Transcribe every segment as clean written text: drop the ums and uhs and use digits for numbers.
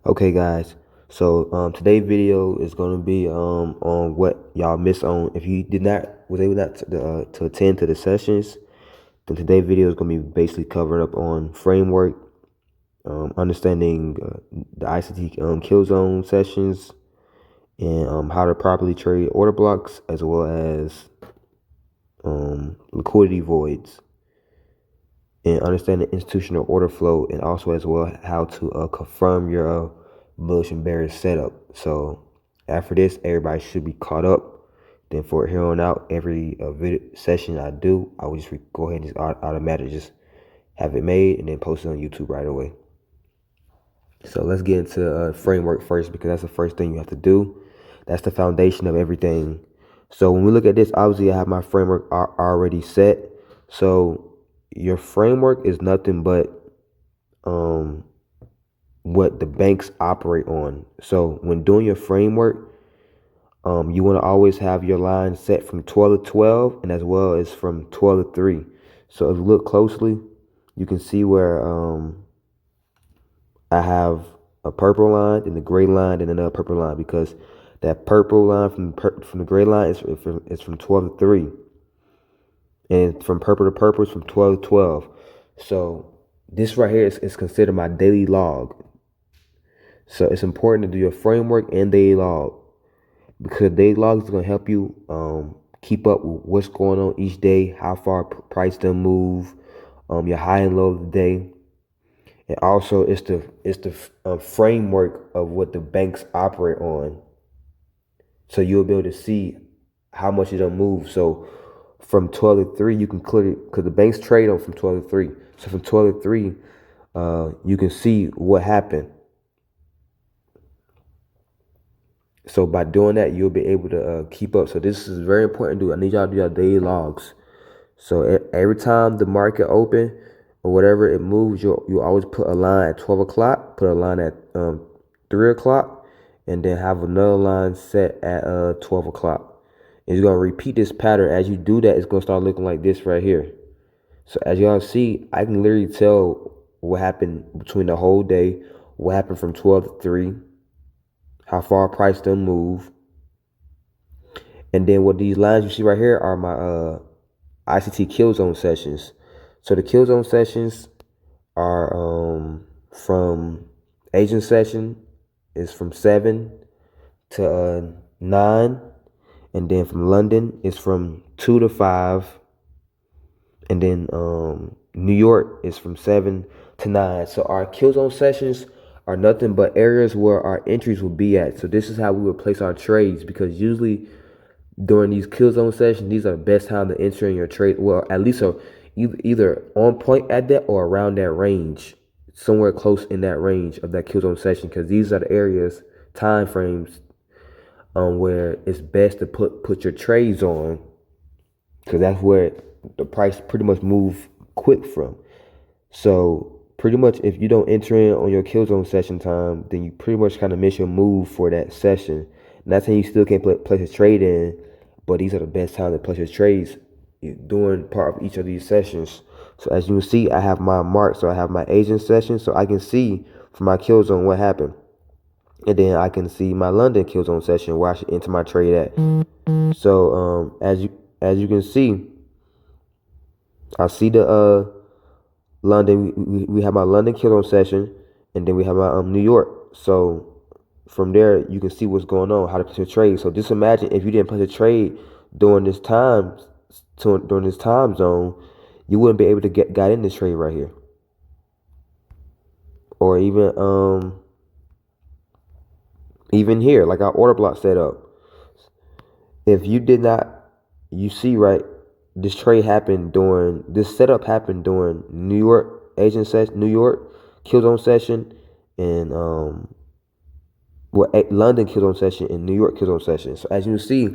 Okay, guys. So today's video is going to be on what y'all missed on. If you did not was able not to attend to the sessions, then today's video is going to be basically covered up on framework, understanding the ICT kill zone sessions, and how to properly trade order blocks, as well as liquidity voids, and understanding institutional order flow, and also as well how to confirm your bullish and bearish setup. So after this, everybody should be caught up. Then for here on out, every video session I do, I will just go ahead and just automatically just have it made and then post it on YouTube right away. So let's get into framework first, because that's the first thing you have to do. That's the foundation of everything. So when we look at this, obviously I have my framework already set. So your framework is nothing but what the banks operate on. So when doing your framework, you want to always have your line set from 12 to 12 and as well as from 12 to 3. So if you look closely, you can see where I have a purple line and a gray line and another purple line, because that purple line from the gray line is from 12 to 3. And from purple to purple is from 12 to 12. So this right here is considered my daily log. So it's important to do your framework and daily log, because daily log is going to help you keep up with what's going on each day, how far price them move, your high and low of the day. And also it's the framework of what the banks operate on. So you'll be able to see how much it'll move. So from 12 to 3, you can clearly, because the banks trade on from 12 to 3. So from 12 to 3, you can see what happened. So by doing that, you'll be able to keep up. So this is very important to do. I need y'all to do your daily logs. So every time the market open or whatever it moves, you always put a line at 12 o'clock, put a line at 3 o'clock, and then have another line set at 12 o'clock. And you're going to repeat this pattern. As you do that, it's going to start looking like this right here. So as y'all see, I can literally tell what happened between the whole day, what happened from 12 to 3, how far price them move. And then what these lines you see right here are my ICT kill zone sessions. So the kill zone sessions are from Asian session is from 7 to 9, and then from London is from 2 to 5, and then New York is from 7 to 9. So our kill zone sessions are nothing but areas where our entries will be at. So this is how we would place our trades, because usually during these kill zone sessions, these are the best time to enter in your trade. Well, at least either on point at that or around that range, somewhere close in that range of that kill zone session, because these are the areas, time frames, where it's best to put your trades on, because that's where the price pretty much move quick from. So pretty much if you don't enter in on your kill zone session time, then you pretty much kind of miss your move for that session. Not saying you still can't place a trade in, but these are the best time to place your trades during part of each of these sessions. So as you can see, I have my mark. So I have my Asian session, so I can see from my kill zone what happened. And then I can see my London kill zone session where I should enter my trade at. So as you can see, I see the London. We have my London kill zone session, and then we have my New York. So from there, you can see what's going on, how to place a trade. So just imagine if you didn't place a trade during this time zone, you wouldn't be able to got in this trade right here, or even here, like our order block set up. If you did not, you see right, this setup happened during New York Asian session, New York kill zone session, and London kill zone session and New York kill zone session. So as you can see,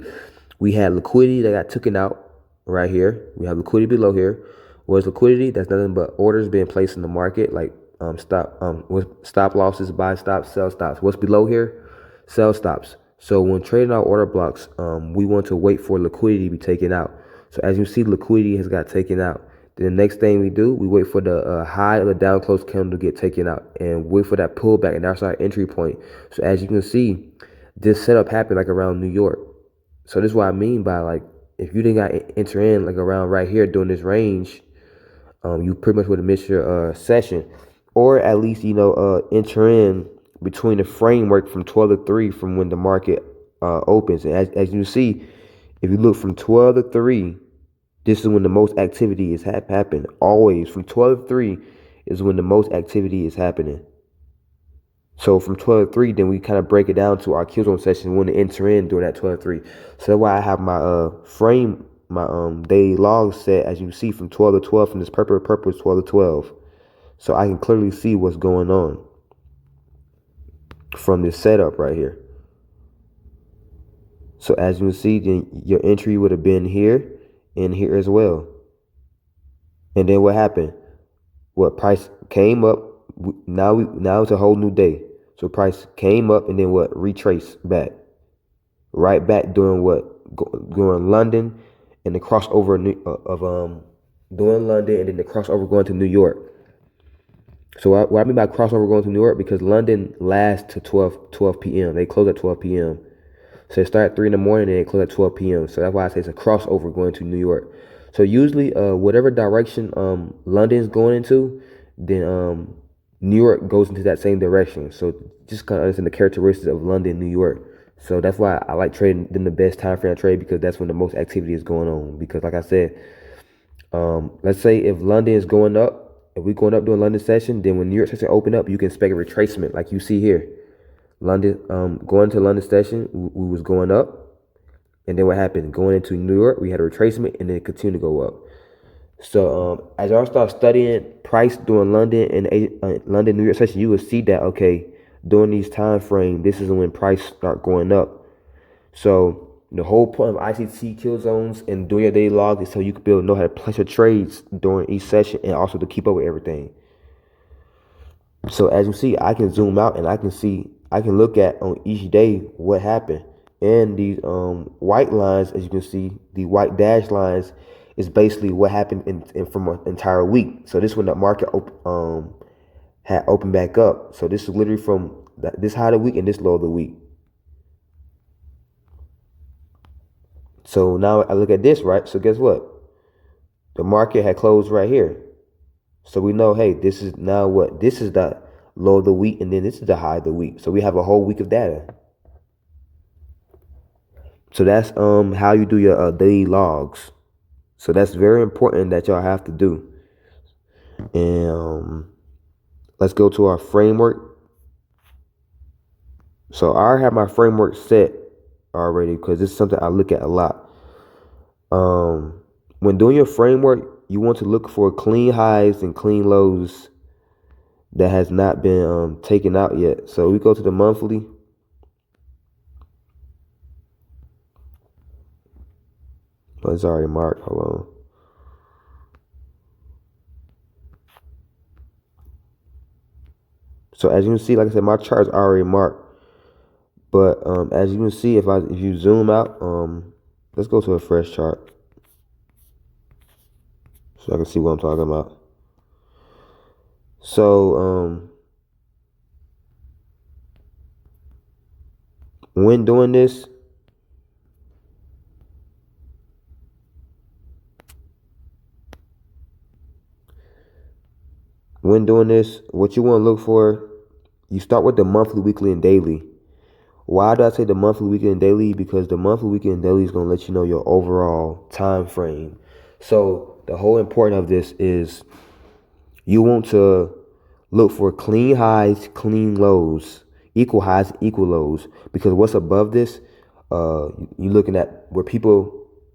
we had liquidity that got taken out right here. We have liquidity below here. Where's liquidity? That's nothing but orders being placed in the market, like stop losses, buy stops, sell stops. What's below here? Sell stops. So when trading our order blocks, we want to wait for liquidity to be taken out. So as you see, liquidity has got taken out. Then the next thing we do, we wait for the high of the down close candle to get taken out and wait for that pullback, and that's our entry point. So as you can see, this setup happened like around New York. So this is what I mean by like, if you didn't got enter in like around right here during this range, you pretty much would have missed your session, or at least enter in between the framework from 12 to 3 from when the market opens. And as you see, if you look from 12 to 3, this is when the most activity is happening. Always from 12 to 3 is when the most activity is happening. So from 12 to 3, then we kind of break it down to our kill zone session when to enter in during that 12 to 3. So that's why I have my my daily log set, as you see, from 12 to 12, from this purple is 12 to 12. So I can clearly see what's going on from this setup right here. So as you can see, then your entry would have been here and here as well. And then what happened? What price came up? Now it's a whole new day. So price came up and then what? Retraced back, right back during what? During London and the crossover of doing London and then the crossover going to New York. So what I mean by crossover going to New York, because London lasts to 12 p.m. They close at 12 p.m. So it start at 3 in the morning and it close at 12 p.m. So that's why I say it's a crossover going to New York. So usually, whatever direction London's going into, then New York goes into that same direction. So just kind of understand the characteristics of London, New York. So that's why I like trading in the best time frame I trade, because that's when the most activity is going on. Because like I said, let's say if London is going up, if we're going up during London session, then when New York session open up, you can expect a retracement like you see here. London, going to London session, we was going up, and then what happened? Going into New York, we had a retracement, and then it continued to go up. So as y'all start studying price during London and London New York session, you will see that okay, during these time frame, this is when price start going up. So the whole point of ICT kill zones and doing your daily log is so you can be able to know how to place your trades during each session and also to keep up with everything. So as you see, I can zoom out and I can look at on each day what happened. And these white lines, as you can see, the white dash lines is basically what happened in from an entire week. So this when the market had opened back up. So this is literally from this high of the week and this low of the week. So now I look at this, right? So guess what? The market had closed right here. So we know, hey, this is now what? This is the low of the week, and then this is the high of the week. So we have a whole week of data. So that's how you do your daily logs. So that's very important that y'all have to do. And let's go to our framework. So I already have my framework set already because this is something I look at a lot. When doing your framework, you want to look for clean highs and clean lows that has not been taken out yet. So we go to the monthly. Oh, it's already marked. Hold on. So as you can see, like I said, my chart's already marked. But as you can see, if you zoom out, let's go to a fresh chart so I can see what I'm talking about. So when doing this, what you want to look for, you start with the monthly, weekly, and daily. Why do I say the monthly, weekly, and daily? Because the monthly, weekly, and daily is going to let you know your overall time frame. So the whole important of this is you want to look for clean highs, clean lows, equal highs, equal lows. Because what's above this, you're looking at where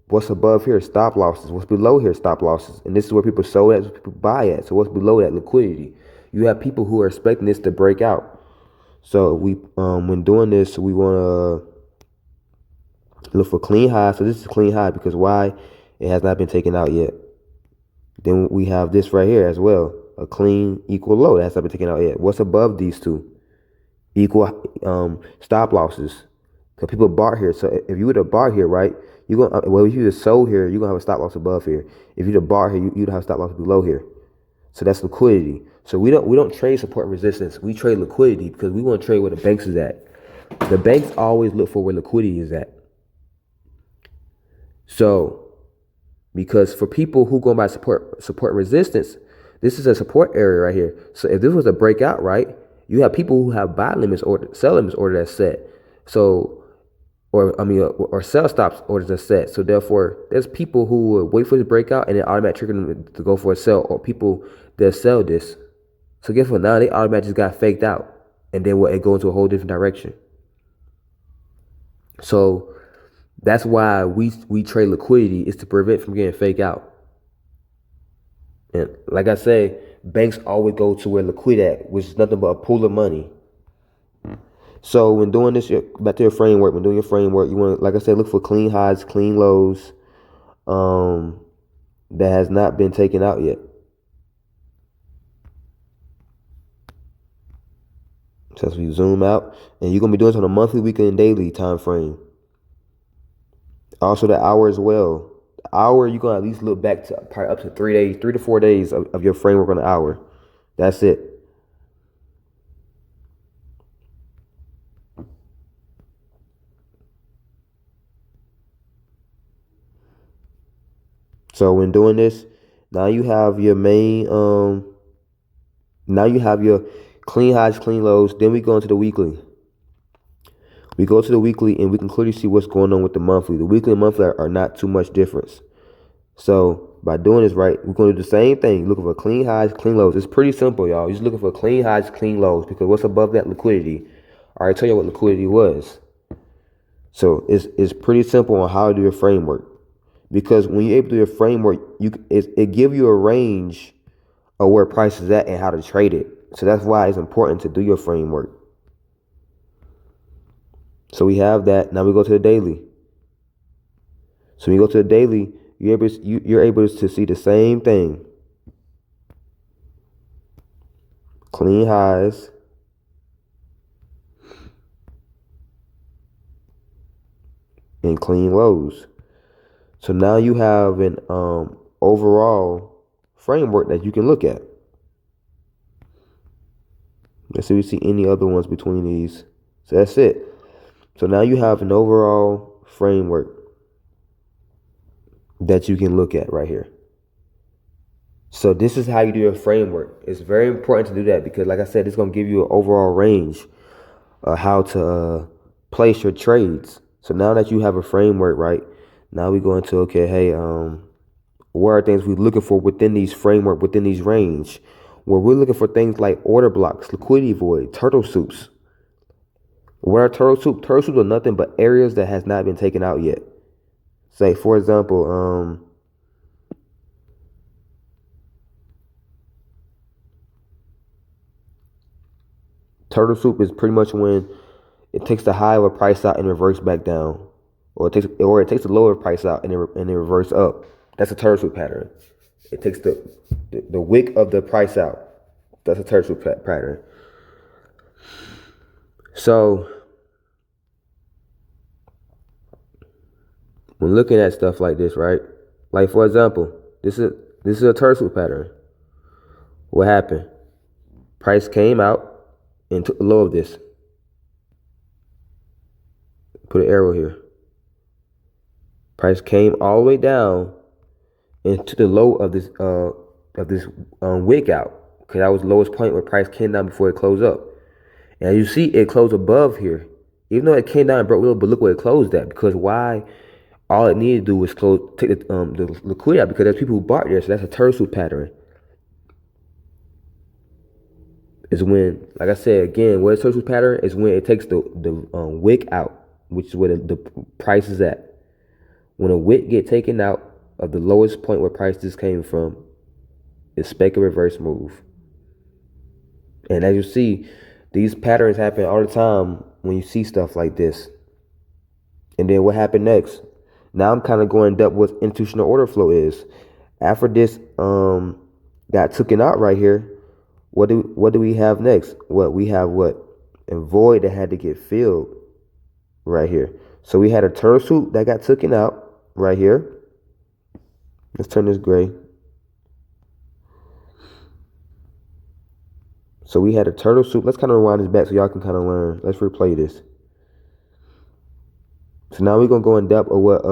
what's above here is stop losses. What's below here is stop losses. And this is where people sold at, where people buy at. So what's below that? Liquidity. You have people who are expecting this to break out. So we, when doing this, we want to look for clean high. So this is a clean high because why? It has not been taken out yet. Then we have this right here as well, a clean equal low that has not been taken out yet. What's above these two? Equal stop losses. Because people bought here. So if you would have bought here, right, you gonna well, if you just sold here, you're gonna have a stop loss above here. If you just bought here, you'd have a stop loss below here. So that's liquidity. So we don't trade support and resistance. We trade liquidity because we want to trade where the banks is at. The banks always look for where liquidity is at. So because for people who go by support and resistance, this is a support area right here. So if this was a breakout, right, you have people who have buy limits or sell limits order that's set. So or sell stops orders are set. So therefore, there's people who will wait for this breakout and then automatically trigger them to go for a sell, or people that sell this. So guess what? Now they automatically just got faked out, and then it go into a whole different direction. So that's why we trade liquidity, is to prevent from getting faked out. And like I say, banks always go to where liquidity at, which is nothing but a pool of money. So when doing this, back to your framework, when doing your framework, you want to, like I said, look for clean highs, clean lows, that has not been taken out yet. So as we zoom out, and you're gonna be doing this on a monthly, weekly, and daily time frame. Also the hour as well. The hour, you're gonna at least look back to probably up to 3 days, 3 to 4 days of your framework on the hour. That's it. So when doing this, now you have your main now you have your clean highs, clean lows. Then we go into the weekly. We go to the weekly and we can clearly see what's going on with the monthly. The weekly and monthly are not too much difference. So by doing this right, we're going to do the same thing. Looking for clean highs, clean lows. It's pretty simple, y'all. You're just looking for clean highs, clean lows, because what's above that? Liquidity. I already tell you what liquidity was. So it's pretty simple on how to do your framework. Because when you're able to do your framework, it give you a range of where price is at and how to trade it. So that's why it's important to do your framework. So we have that. Now we go to the daily. So when you go to the daily, you're able to see the same thing. Clean highs. And clean lows. So now you have an overall framework that you can look at. Let's see if we see any other ones between these. So that's it. So now you have an overall framework that you can look at right here. So this is how you do your framework. It's very important to do that because, like I said, it's going to give you an overall range of how to place your trades. So now that you have a framework, right, now we go into, okay, hey, what are things we're looking for within these framework, within these range? Where we're looking for things like order blocks, liquidity void, turtle soups. What are turtle soups? Turtle soups are nothing but areas that has not been taken out yet. Say, for example, turtle soup is pretty much when it takes the high of a price out and reverse back down, or it takes the lower price out and it reverse up. That's a turtle soup pattern. It takes the wick of the price out. That's a turtle soup pattern. So when looking at stuff like this, right? Like for example, this is a turtle soup pattern. What happened? Price came out and took the low of this. Put an arrow here. Price came all the way down and took the low of this wick out, because that was the lowest point where price came down before it closed up. And you see, it closed above here, even though it came down and broke a little. But look where it closed at, because why? All it needed to do was take the liquidity out, because there's people who bought there. So that's a turtle soup pattern. Is when, like I said again, what is turtle soup pattern is when it takes the wick out, which is where the price is at. When a wick get taken out of the lowest point where price just came from, expect a reverse move. And as you see, these patterns happen all the time when you see stuff like this. And then what happened next? Now I'm kind of going depth what institutional order flow is. After this got taken out right here, what do we have next? We have a void that had to get filled right here. So we had a turtle soup that got taken out. right here. Let's turn this gray. So we had a turtle soup. Let's kind of rewind this back so y'all can kind of learn. Let's replay this. So now we're gonna go in depth of what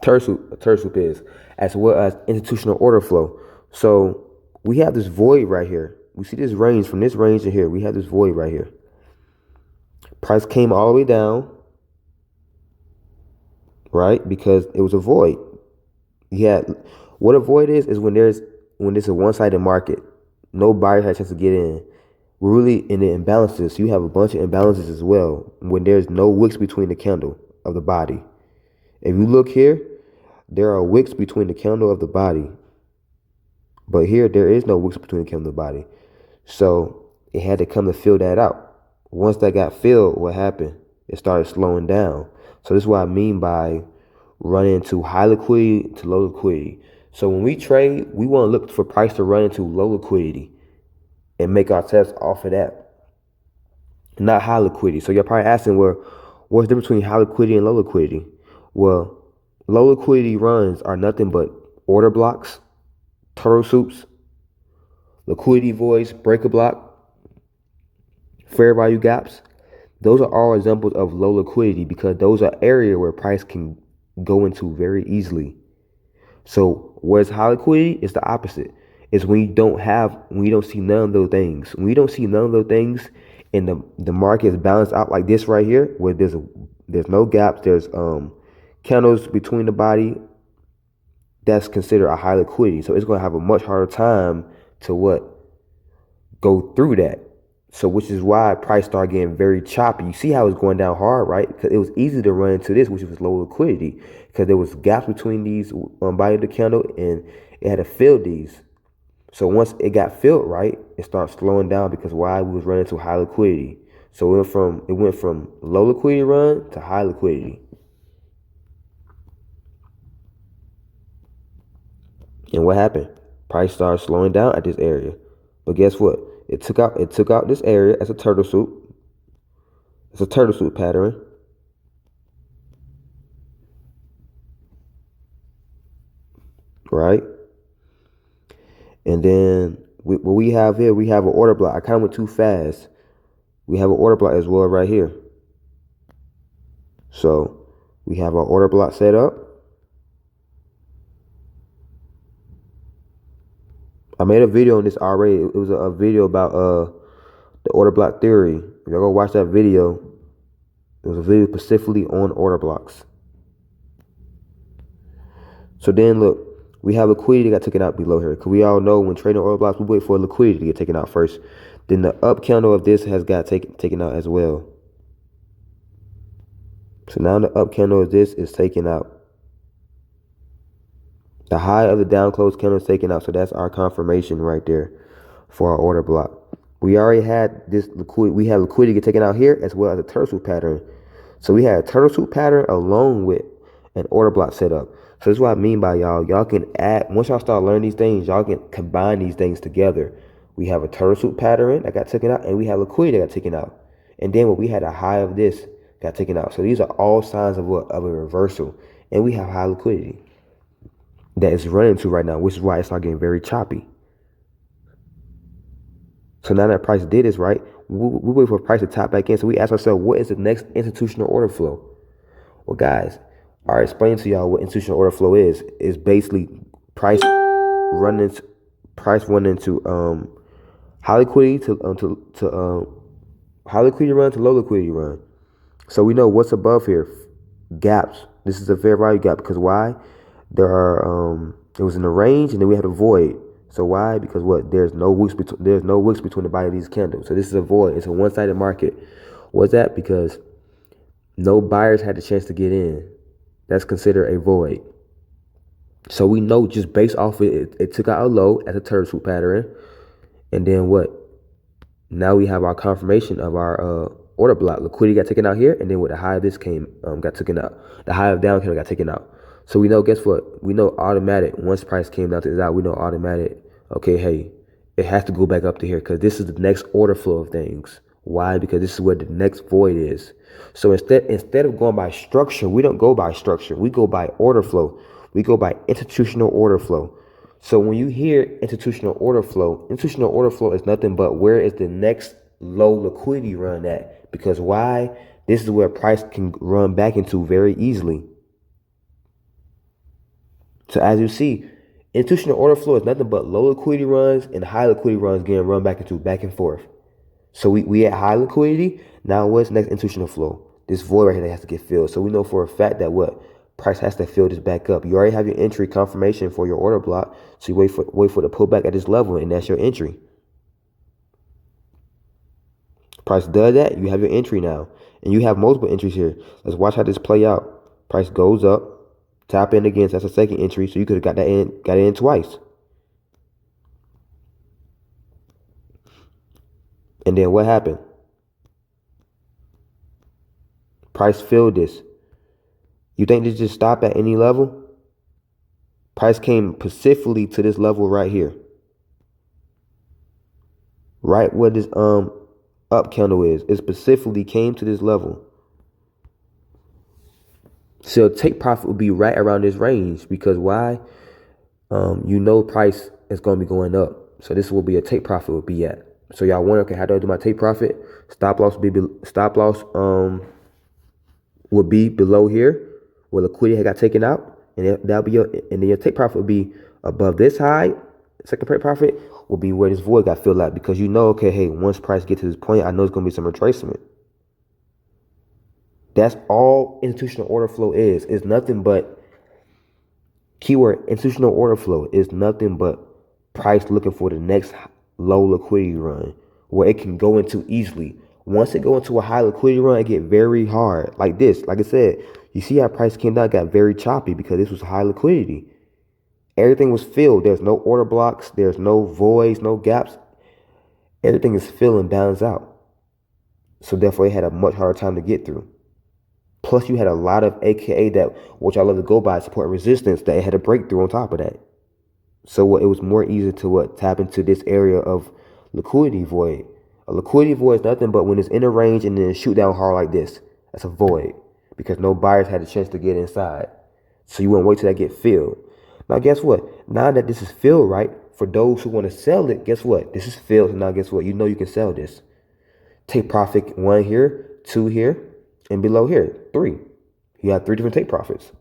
turtle soup is, as well as institutional order flow. So we have this void right here. We see this range from this range to here. We have this void right here. Price came all the way down, right? Because it was a void. You had what a void is when there's a one-sided market. No buyer has a chance to get in. We're really in the imbalances. So you have a bunch of imbalances as well when there's no wicks between the candle of the body. If you look here, there are wicks between the candle of the body. But here, there is no wicks between the candle of the body. So it had to come to fill that out. Once that got filled, what happened? It started slowing down. So this is what I mean by running to high liquidity to low liquidity. So when we trade, we want to look for price to run into low liquidity and make our tests off of that, not high liquidity. So you're probably asking, well, what's the difference between high liquidity and low liquidity? Well, low liquidity runs are nothing but order blocks, turtle soups, liquidity voids, breaker block, fair value gaps. Those are all examples of low liquidity because those are areas where price can go into very easily. So whereas high liquidity is the opposite. It's when you don't see none of those things. When you don't see none of those things and the market is balanced out like this right here, where there's no gaps, there's candles between the body, that's considered a high liquidity. So it's gonna have a much harder time to go through that. So which is why price started getting very choppy. You see how it's going down hard, right? Because it was easy to run into this, which was low liquidity, because there was gaps between these body of the candle, and it had to fill these. So once it got filled, right, it started slowing down because why? We was running to high liquidity. So it went from low liquidity run to high liquidity. And what happened? Price started slowing down at this area. But guess what? It took out this area as a turtle soup. It's a turtle soup pattern. Right? And then what we have here, we have an order block. I kind of went too fast. We have an order block as well right here. So we have our order block set up. I made a video on this already. It was a video about the order block theory. If y'all go watch that video, it was a video specifically on order blocks. So then look, we have liquidity that got taken out below here. Because we all know when trading order blocks, we wait for liquidity to get taken out first. Then the up candle of this has got taken out as well. So now the up candle of this is taken out. The high of the down close candle is taken out. So that's our confirmation right there for our order block. We already had this liquidity. We had liquidity get taken out here as well as a turtle soup pattern. So we had a turtle soup pattern along with an order block set up. So this is what I mean by y'all can add, once y'all start learning these things, y'all can combine these things together. We have a turtle soup pattern that got taken out, and we have liquidity that got taken out. And then what we had a high of this got taken out. So these are all signs of a reversal. And we have high liquidity that is running to right now, which is why it started getting very choppy. So now that price did this, right, we wait for price to tap back in. So we ask ourselves, what is the next institutional order flow? Well, guys, I'll explain to y'all what institutional order flow is. It's basically price running to high liquidity to high liquidity run to low liquidity run. So we know what's above here, gaps. This is a fair value gap because why? There are it was in the range, and then we had a void. So why? Because what? There's no wicks between the body of these candles. So this is a void. It's a one-sided market. What's that? Because no buyers had the chance to get in. That's considered a void. So we know just based off it took out a low as a turtle soup pattern, and then what? Now we have our confirmation of our order block. Liquidity got taken out here, and then with the high of this got taken out. The high of down candle got taken out. So we know, guess what? We know automatic, once price came down to this out, we know automatic, okay, hey, it has to go back up to here because this is the next order flow of things. Why? Because this is where the next void is. So instead of going by structure, we don't go by structure. We go by order flow. We go by institutional order flow. So when you hear institutional order flow is nothing but where is the next low liquidity run at? Because why? This is where price can run back into very easily. So as you see, institutional order flow is nothing but low liquidity runs and high liquidity runs getting run back into back and forth. So we at high liquidity. Now what's next institutional flow? This void right here that has to get filled. So we know for a fact that what price has to fill this back up. You already have your entry confirmation for your order block. So you wait for the pullback at this level, and that's your entry. Price does that, you have your entry now. And you have multiple entries here. Let's watch how this play out. Price goes up, tap in again, so that's a second entry. So you could have got it in twice. And then what happened? Price filled this. You think this just stopped at any level? Price came specifically to this level right here. Right where this up candle is. It specifically came to this level. So take profit would be right around this range because why? You know price is going to be going up. So this will be a take profit would be at. So y'all wonder, okay, how do I do my take profit? Stop loss would be below here where liquidity got taken out, and that'll be and then your take profit would be above this high. Second take profit will be where this void got filled out because you know, okay, hey, once price get to this point, I know it's gonna be some retracement. That's all institutional order flow is. It's nothing but keyword institutional order flow is nothing but price looking for the next low liquidity run where it can go into easily. Once it go into a high liquidity run, it get very hard. Like this, like I said, you see how price came down, got very choppy because this was high liquidity. Everything was filled. There's no order blocks. There's no voids, no gaps. Everything is filled and balanced out. So therefore, it had a much harder time to get through. Plus, you had a lot of AKA that, which I love to go by, support and resistance, that it had a breakthrough on top of that. So it was more easy to tap into this area of liquidity void. A liquidity void is nothing but when it's in a range and then shoot down hard like this. That's a void because no buyers had a chance to get inside. So you wouldn't wait till that get filled. Now guess what? Now that this is filled, right, for those who want to sell it, guess what? This is filled. So now guess what? You know you can sell this. Take profit 1 here, 2 here, and below here, 3. You have 3 different take profits.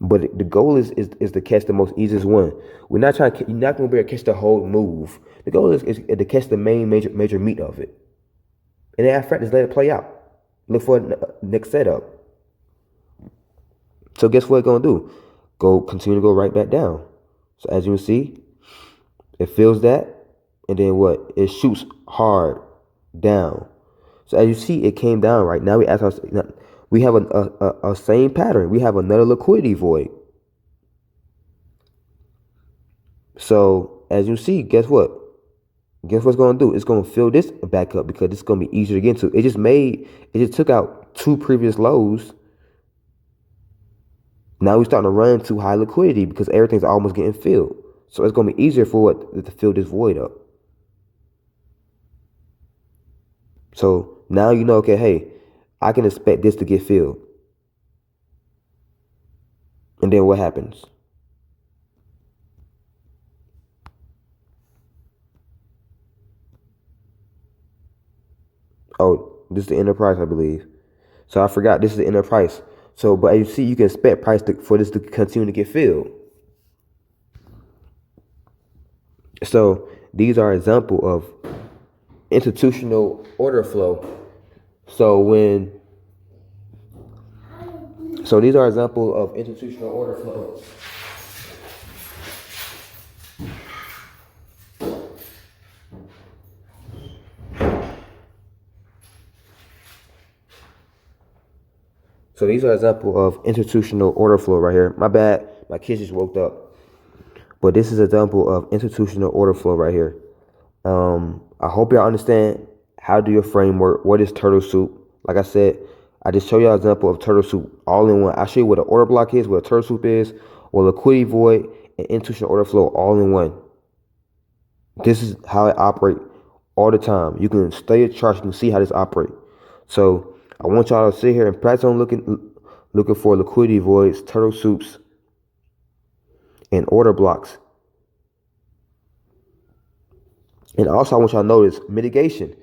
But the goal is to catch the most easiest one. We're not trying to, you're not going to be able to catch the whole move. The goal is to catch the main major meat of it. And then after that, just let it play out. Look for the next setup. So guess what it's going to do? Continue to go right back down. So as you can see, it fills that. And then what? It shoots hard down. So as you see, it came down right now. We have a same pattern. We have another liquidity void. So as you see, guess what? Guess what's going to do? It's going to fill this back up because it's going to be easier to get into. It just took out 2 previous lows. Now we're starting to run into high liquidity because everything's almost getting filled. So it's going to be easier for it to fill this void up. So now you know, okay, hey, I can expect this to get filled. And then what happens? Oh, this is the inner price, I believe. So I forgot this is the inner price. So, but as you see, you can expect for this to continue to get filled. So these are example of institutional order flow. So these are example of institutional order flow. So these are example of institutional order flow right here. My bad, my kids just woke up. But this is an example of institutional order flow right here. I hope y'all understand how to do your framework. What is turtle soup? Like I said, I just show y'all an example of turtle soup all in one. I show you what an order block is, what a turtle soup is, what liquidity void, and institutional order flow all in one. This is how it operates all the time. You can study the charts. You can see how this operates. So I want y'all to sit here and practice on looking for liquidity voids, turtle soups, and order blocks. And also, I want y'all to notice mitigation.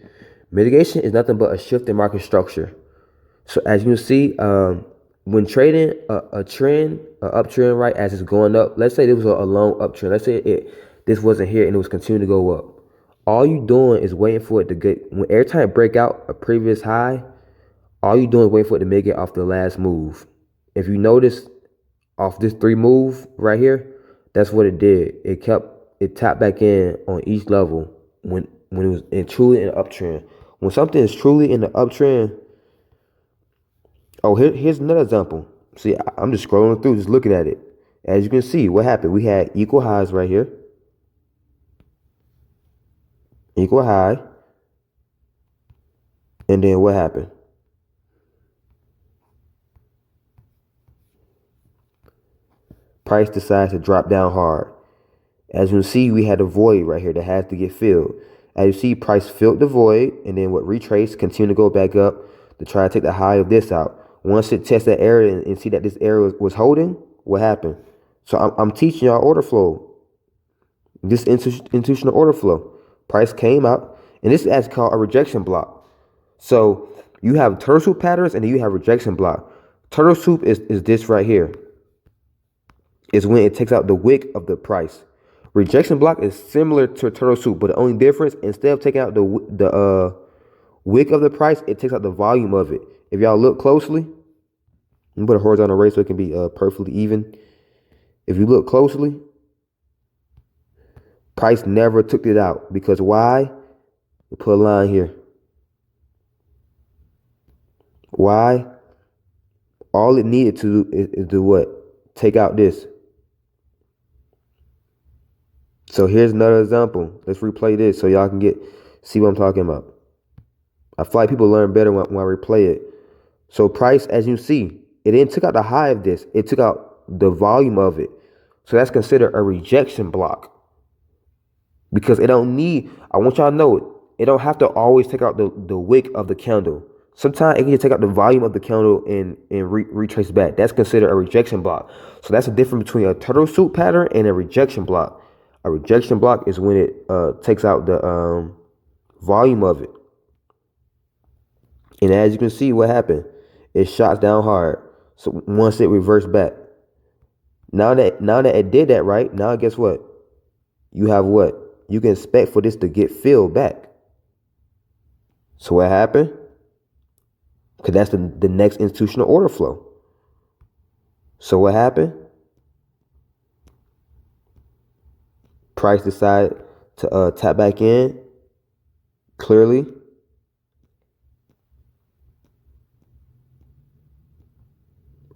Mitigation is nothing but a shift in market structure. So as you can see, when trading a trend, a uptrend, right, as it's going up, let's say there was a long uptrend. Let's say this wasn't here and it was continuing to go up. All you doing is waiting for it to get, when every time it break out a previous high, all you doing is waiting for it to make it off the last move. If you notice off this 3 move right here, that's what it did. It tapped back in on each level when it was truly in an uptrend. When something is truly in the uptrend, oh, here's another example. See, I'm just scrolling through, just looking at it. As you can see, what happened? We had equal highs right here. Equal high. And then what happened? Price decides to drop down hard. As you can see, we had a void right here that has to get filled. As you see, price filled the void, and then what retraced, continue to go back up to try to take the high of this out. Once it tests that area and see that this area was holding, what happened? So I'm teaching y'all order flow. This institutional order flow. Price came out, and this is actually called a rejection block. So you have turtle soup patterns, and then you have rejection block. Turtle soup is this right here. Is when it takes out the wick of the price. Rejection block is similar to turtle soup, but the only difference, instead of taking out the wick of the price, it takes out the volume of it. If y'all look closely, let me put a horizontal rate so it can be perfectly even. If you look closely, price never took it out because why? We put a line here. Why? All it needed to do is do what? Take out this. So here's another example. Let's replay this so y'all can see what I'm talking about. I feel like people learn better when I replay it. So price, as you see, it didn't take out the high of this. It took out the volume of it. So that's considered a rejection block. Because it don't need, I want y'all to know, it don't have to always take out the wick of the candle. Sometimes it can just take out the volume of the candle and retrace back. That's considered a rejection block. So that's the difference between a turtle soup pattern and a rejection block. A rejection block is when it takes out the volume of it. And as you can see, what happened? It shot down hard. So once it reversed back. Now that it did that, right? Now guess what? You have what? You can expect for this to get filled back. So what happened? Because that's the next institutional order flow. So what happened? Price decided to tap back in clearly.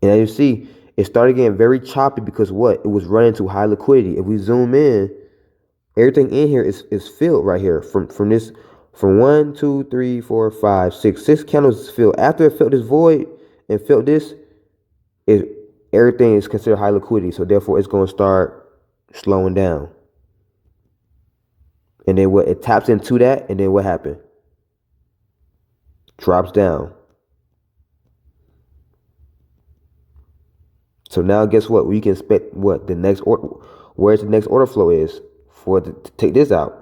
And as you see, it started getting very choppy because what? It was running to high liquidity. If we zoom in, everything in here is filled right here. From this, from 1, 2, 3, 4, 5, 6. 6 candles is filled. After it filled this void and filled this, everything is considered high liquidity. So therefore it's going to start slowing down. And then what? It taps into that, and then what happened? Drops down. So now guess what? We can expect what the next order, where's the next order flow is for it to take this out.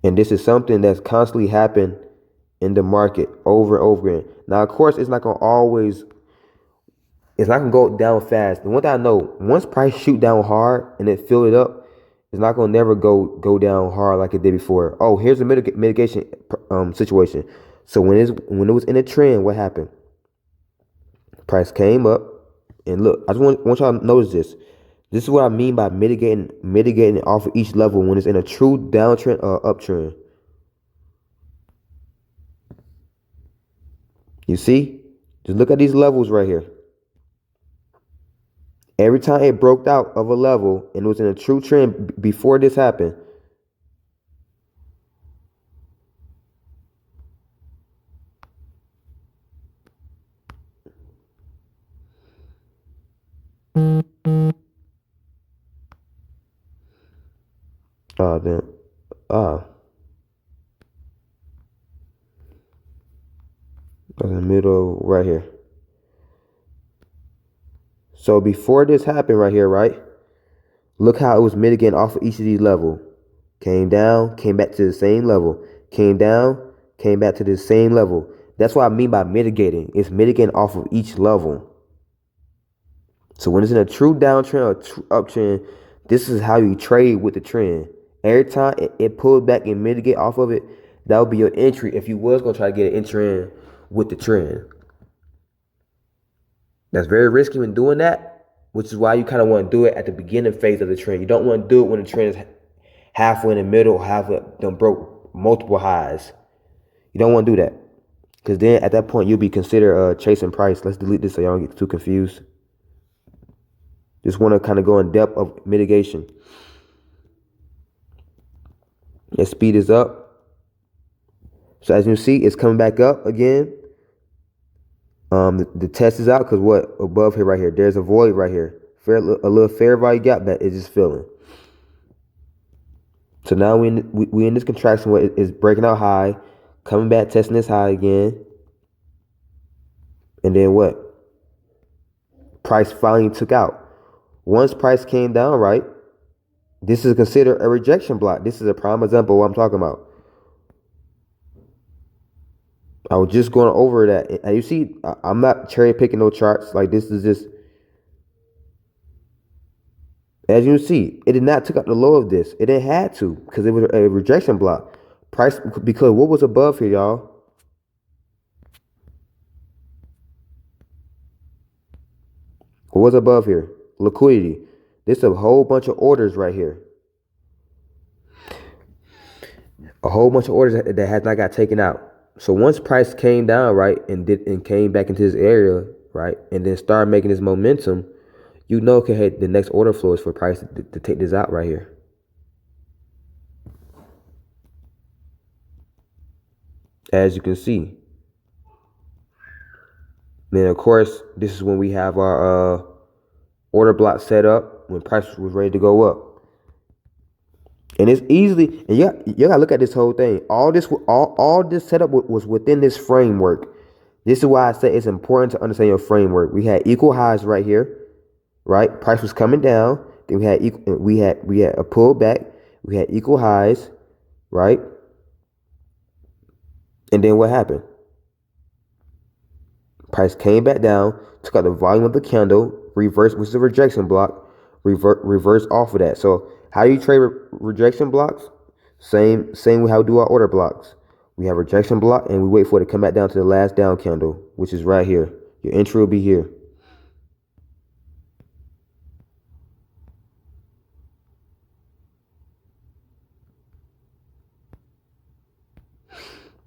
And this is something that's constantly happened in the market over and over again. Now, of course, it's not going to go down fast. The one thing I know, once price shoot down hard and it fill it up, it's not going to never go down hard like it did before. Oh, here's a mitigation situation. So when it was in a trend, what happened? Price came up, and look, I just want y'all to notice this. This is what I mean by mitigating off of each level when it's in a true downtrend or uptrend. You see? Just look at these levels right here. Every time it broke out of a level and it was in a true trend before this happened, then Ah, in the middle right here. So before this happened right here, right? Look how it was mitigating off of each of these level. Came down, came back to the same level. Came down, came back to the same level. That's what I mean by mitigating. It's mitigating off of each level. So when it's in a true downtrend or true uptrend, this is how you trade with the trend. Every time it pulls back and mitigate off of it, that would be your entry if you was gonna try to get an entry in with the trend. That's very risky when doing that, which is why you kind of want to do it at the beginning phase of the trend. You don't want to do it when the trend is halfway in the middle, halfway done broke multiple highs. You don't want to do that because then at that point you'll be considered chasing price. Let's delete this so y'all don't get too confused. Just want to kind of go in depth of mitigation. Let's speed this up. So as you see, it's coming back up again. The test is out because what above here right here, there's a void right here. A little fair value gap that is just filling. So now we in this contraction where it's breaking out high, coming back, testing this high again. And then what? Price finally took out. Once price came down, right? This is considered a rejection block. This is a prime example of what I'm talking about. I was just going over that. And you see, I'm not cherry picking no charts. Like this is just, as you see, it did not took out the low of this. It didn't have to because it was a rejection block. Price, because what was above here, y'all? What was above here? Liquidity. There's a whole bunch of orders right here. A whole bunch of orders that has not got taken out. So once price came down, right, and came back into this area, right, and then started making this momentum, you know, okay, hey, the next order flow is for price to take this out right here. As you can see. Then of course, this is when we have our order block set up when price was ready to go up. And it's easily, and you gotta look at this whole thing. All this setup was within this framework. This is why I say it's important to understand your framework. We had equal highs right here, right? Price was coming down. Then we had a pullback. We had equal highs, right? And then what happened? Price came back down, took out the volume of the candle, reversed, which is a rejection block, reverse off of that. So how do you trade rejection blocks? Same with how we do our order blocks. We have rejection block and we wait for it to come back down to the last down candle, which is right here. Your entry will be here.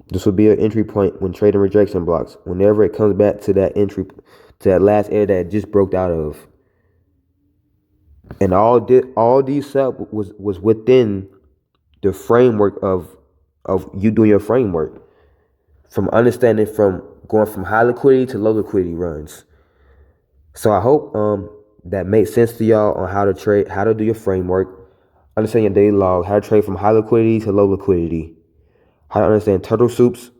This will be an entry point when trading rejection blocks. Whenever it comes back to that entry, to that last area that it just broke out of. And all these setup was within the framework of you doing your framework. From understanding from going from high liquidity to low liquidity runs. So I hope that makes sense to y'all on how to trade, how to do your framework, understand your daily log, how to trade from high liquidity to low liquidity, how to understand turtle soups,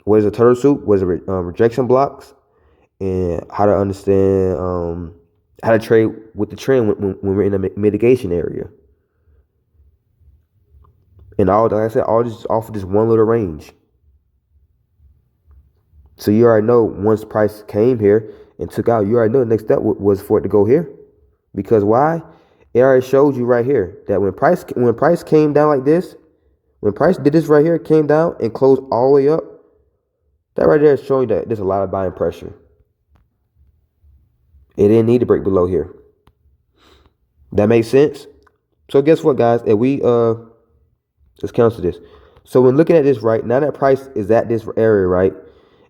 what is a turtle soup, what is a rejection blocks, and how to understand how to trade with the trend when we're in the mitigation area. And all, like I said, all this is off of this one little range. So you already know once price came here and took out, you already know the next step was for it to go here. Because why? It already showed you right here that when price came down like this, when price did this right here, came down and closed all the way up, that right there is showing that there's a lot of buying pressure. It didn't need to break below here. That makes sense? So guess what, guys? If we let's cancel this. So when looking at this, right, now that price is at this area, right?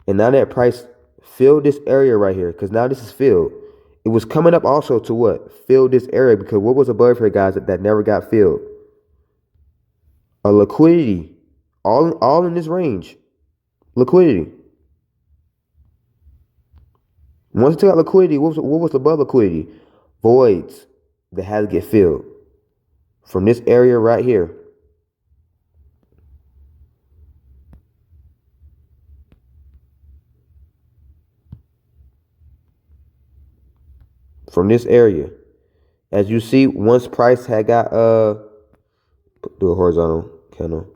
And now that price filled this area right here, because now this is filled. It was coming up also to what? Fill this area, because what was above here, guys, that never got filled? A liquidity. All in this range. Liquidity. Once it took out liquidity, what was above liquidity? Voids that had to get filled. From this area right here. from this area. As you see, once price had got do a horizontal candle.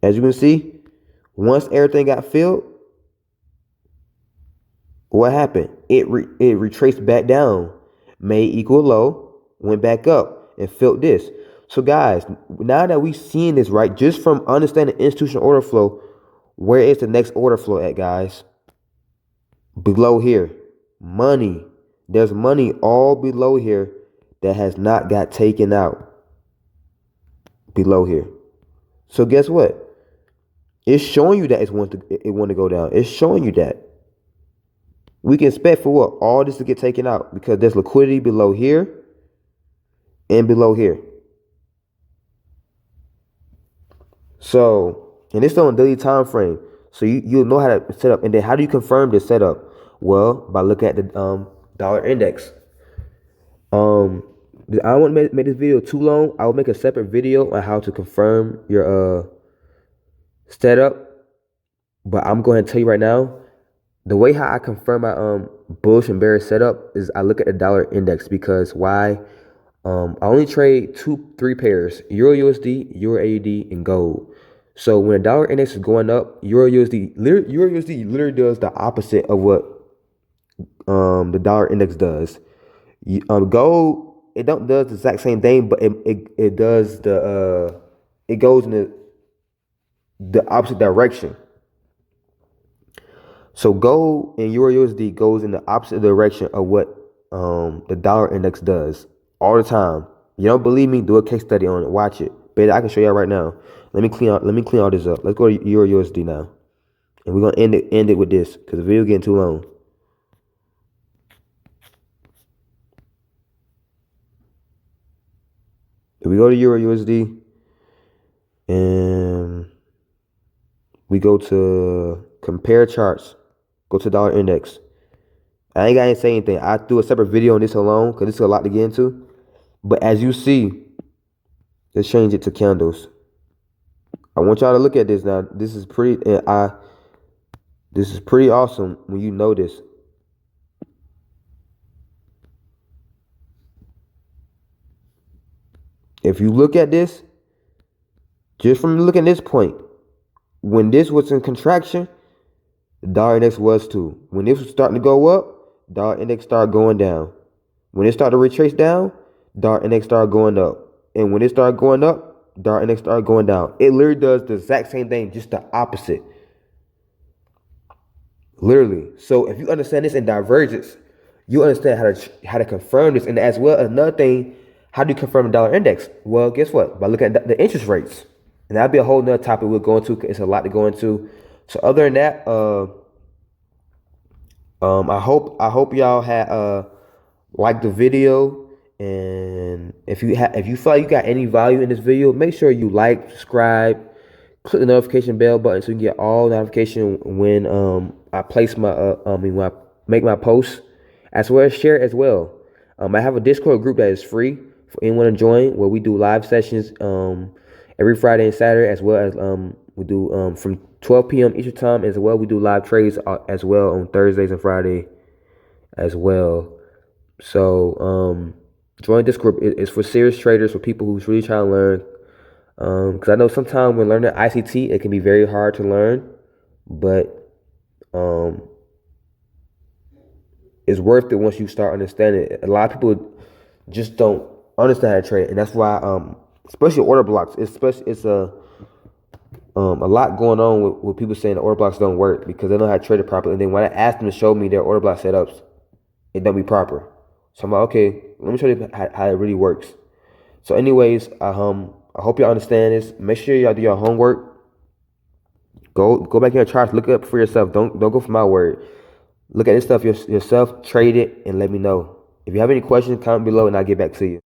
As you can see, once everything got filled, what happened? It retraced back down, made equal low, went back up, and filled this. So guys, now that we've seen this, right, just from understanding institutional order flow, where is the next order flow at, guys? Below here. Money. There's money all below here that has not got taken out. Below here. So guess what? It's showing you that it want to go down. It's showing you that. We can expect for what? All this to get taken out because there's liquidity below here and below here. So, and it's on a daily time frame. So you'll know how to set up. And then how do you confirm this setup? Well, by looking at the dollar index. I don't want to make this video too long. I will make a separate video on how to confirm your setup. But I'm going to tell you right now, the way how I confirm my bullish and bearish setup is I look at the dollar index because why? I only trade 3 pairs: Euro USD, Euro AUD, and gold. So when the dollar index is going up, Euro USD literally does the opposite of what the dollar index does. Gold, it does the exact same thing, but it does it goes in the opposite direction. So gold and Euro USD goes in the opposite direction of what the dollar index does all the time. You don't believe me? Do a case study on it. Watch it. But I can show you right now. Let me clean all this up. Let's go to Euro USD now, and we're gonna end it with this because the video getting too long. If we go to Euro USD and we go to compare charts, go to dollar index. I ain't got to say anything. I do a separate video on this alone because this is a lot to get into. But as you see, let's change it to candles. I want y'all to look at this now. This is pretty awesome when you know this. If you look at this, just from looking at this point, when this was in contraction, the dollar index was too. When this was starting to go up, dollar index started going down. When it started to retrace down, dollar index started going up. And when it started going up, dollar index started going down. It literally does the exact same thing, just the opposite. Literally. So if you understand this in divergence, you understand how to confirm this. And as well, another thing, how do you confirm the dollar index? Well, guess what? By looking at the interest rates. And that'll be a whole nother topic we'll go into. It's a lot to go into. So other than that, I hope y'all had liked the video. And if you feel like you got any value in this video, make sure you like, subscribe, click the notification bell button so you can get all notification when I place my when I make my posts, as well as share it as well. I have a Discord group that is free for anyone to join, where we do live sessions every Friday and Saturday, as well as we do from 12 p.m. Eastern time, as well. We do live trades as well on Thursdays and Friday as well. So join this group. It's for serious traders, for people who's really trying to learn. Because I know sometimes when learning ICT, it can be very hard to learn, but it's worth it once you start understanding it. A lot of people just don't understand how to trade, and that's why, especially order blocks, it's a lot going on with people saying the order blocks don't work because they don't know how to trade it properly. And then when I ask them to show me their order block setups, it don't be proper. So I'm like, okay, let me show you how it really works. So anyways, I hope y'all understand this. Make sure y'all do your homework. Go back in your charts, look it up for yourself. Don't go for my word. Look at this stuff yourself, trade it, and let me know. If you have any questions, comment below and I'll get back to you.